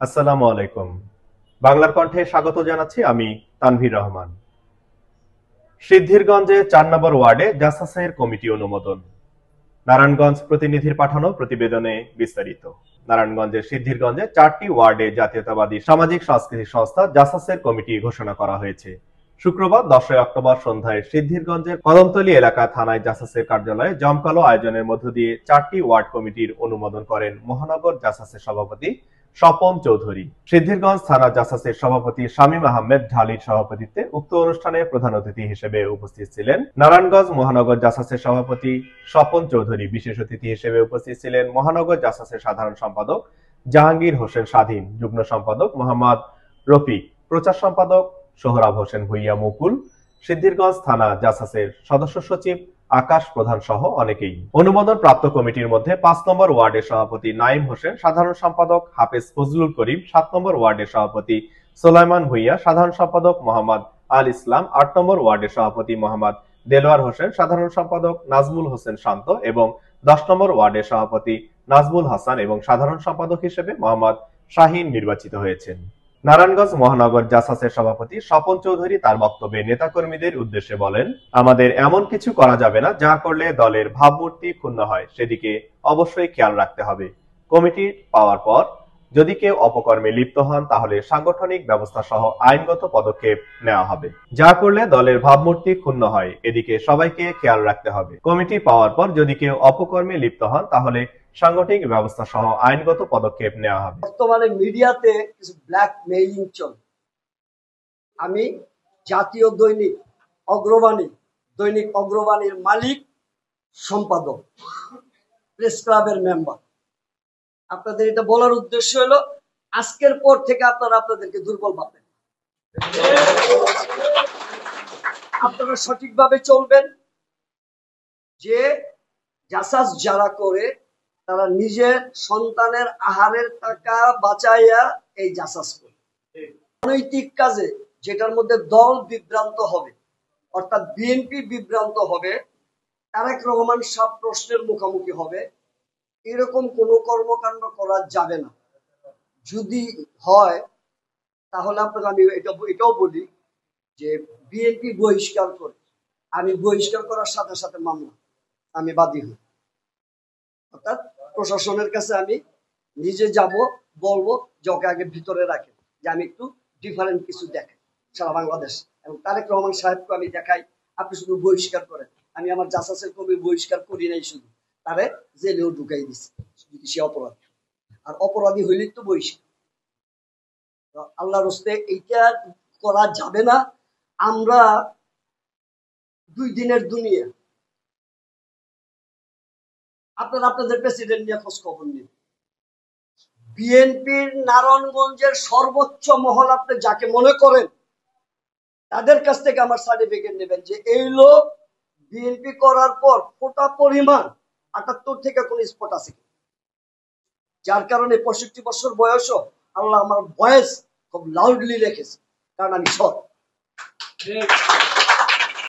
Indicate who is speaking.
Speaker 1: আসসালামু আলাইকুম। বাংলার কণ্ঠে স্বাগত জানাচ্ছি আমি তানভীর রহমান। সিদ্ধিরগঞ্জে ৪ নম্বর ওয়ার্ডে জাসাসের কমিটি অনুমোদন। নারায়ণগঞ্জ প্রতিনিধির পাঠানো প্রতিবেদনে বিস্তারিত। নারায়ণগঞ্জের সিদ্ধিরগঞ্জে ৪টি ওয়ার্ডে জাতীয়তাবাদী সামাজিক সাংস্কৃতিক সংস্থা জাসাসের কমিটি ঘোষণা করা হয়েছে। শুক্রবার ১০ অক্টোবর সন্ধ্যায় সিদ্ধিরগঞ্জের কদমতলী এলাকা থানায় জাসাসের কার্যালয়ে জমকালো আয়োজনের মধ্য দিয়ে ৪টি ওয়ার্ড কমিটির অনুমোদন করেন মহানগর জাসাসের সভাপতি স্বপন চৌধুরী। সিদ্ধিরগঞ্জ থানা জাসাসের সভাপতি শামীম আহমেদ ঢালির সভাপতিত্বে উক্ত অনুষ্ঠানে প্রধান অতিথি হিসেবে উপস্থিত ছিলেন নারায়ণগঞ্জ মহানগর জাসাসের সভাপতি স্বপন চৌধুরী। বিশেষ অতিথি হিসেবে উপস্থিত ছিলেন মহানগর জাসাসের সাধারণ সম্পাদক জাহাঙ্গীর হোসেন স্বাধীন, যুগ্ম সম্পাদক মোহাম্মদ রফিক, প্রচার সম্পাদক সোহরাব হোসেন ভুইয়া মুকুল, সিদ্ধিরগঞ্জ থানা জাসাসের সদস্য সচিব আকাশ প্রধান সহ অনেকেই। অনুমোদন প্রাপ্ত কমিটির মধ্যে ৫ নম্বর ওয়ার্ডের সভাপতি নাইম হোসেন, সাধারণ সম্পাদক হাফেজ ফজলুল করিম, ৭ নম্বর ওয়ার্ডের সভাপতি সোলাইমান ভুইয়া, সাধারণ সম্পাদক মোহাম্মদ আল ইসলাম, ৮ নম্বর ওয়ার্ডের সভাপতি মোহাম্মদ দেলোয়ার হোসেন, সাধারণ সম্পাদক নাজমুল হোসেন শান্ত এবং ১০ নম্বর ওয়ার্ডের সভাপতি নাজমুল হাসান এবং সাধারণ সম্পাদক হিসেবে মোহাম্মদ শাহীন নির্বাচিত হয়েছেন। নারায়ণগঞ্জ মহানগর জাসাসের সভাপতি স্বপন চৌধুরী তার বক্তব্যে নেতাকর্মীদের উদ্দেশ্যে বলেন, আমাদের এমন কিছু করা যাবে না যা করলে দলের ভাবমূর্তি ক্ষুণ্ণ হয়, সেদিকে অবশ্যই খেয়াল রাখতে হবে। কমিটি পাওয়ার পর যদি কেউ অপকর্মে লিপ্ত হন তাহলে সাংগঠনিক ব্যবস্থা সহ আইনগত পদক্ষেপ নেওয়া হবে। যা করলে দলের ভাবমূর্তি ক্ষুণ্ণ হয়, এদিকে সবাইকে খেয়াল রাখতে হবে। কমিটি পাওয়ার পর যদি কেউ অপকর্মে লিপ্ত হন তাহলে সাংগঠনিক ব্যবস্থা সহ আইনগত পদক্ষেপ নেওয়া হবে।
Speaker 2: বর্তমানে মিডিয়াতে কিছু ব্ল্যাক মেইলিং চলে। আমি জাতীয় দৈনিক অগ্রবাণীর মালিক, সম্পাদক, প্রেস ক্লাবের মেম্বার। আপনাদের এটা বলার উদ্দেশ্য হলো আজকের পর থেকে আপনারা আপনাদেরকে দুর্বল ভাববেন, আপনারা সঠিকভাবে চলবেন। যে জাসাস যারা করে তারা নিজের সন্তানের আহারের টাকা বাঁচাইয়া এই জাসাস করে। অনৈতিক কাজে যেটার মধ্যে দল বিভ্রান্ত হবে, অর্থাৎ বিএনপি বিভ্রান্ত হবে, তারেক রহমান সব প্রশ্নের মুখোমুখি হবে, এরকম কোনো কর্মকাণ্ড করা যাবে না। যদি হয় তাহলে আপনাকে আমি এটাও বলি যে বিএনপি বহিষ্কার করে, আমি বহিষ্কার করার সাথে সাথে মামলা আমি বাদী হই। অর্থাৎ প্রশাসনের কাছে আমি নিজে যাব, বলবো যে ওকে আগে ভিতরে রাখে, যে আমি একটু ডিফারেন্ট কিছু দেখাই সারা বাংলাদেশ, এবং তারেক রহমান সাহেবকে আমি দেখাই আপনি শুধু বহিষ্কার করেন। আমি আমার জাসাসের কবি বহিষ্কার করি নাই, শুধু তারে জেলেও ঢুকাই দিছি যদি সে অপরাধী, আর অপরাধী হইলেই তো বহিষ্কার। আল্লাহর হস্তে এইটা করা যাবে না। আমরা 2 দিনের দুনিয়া, আপনারা আপনাদের প্রেসিডেন্ট নিয়ে খোঁজ খবর নিন। বিএনপির নারায়ণগঞ্জের সর্বোচ্চ মহল আপনি যাকে মনে করেন তাদের কাছ থেকে আমার সার্টিফিকেট নেবেন যে এই লোক বিএনপি করার পর ফোটা পরিমাণ 78 থেকে কোন স্পট আছে, যার কারণে 65 বছর বয়সও আল্লাহ আমার ভয়েস খুব লাউডলি রেখেছে, কারণ আমি সৎ।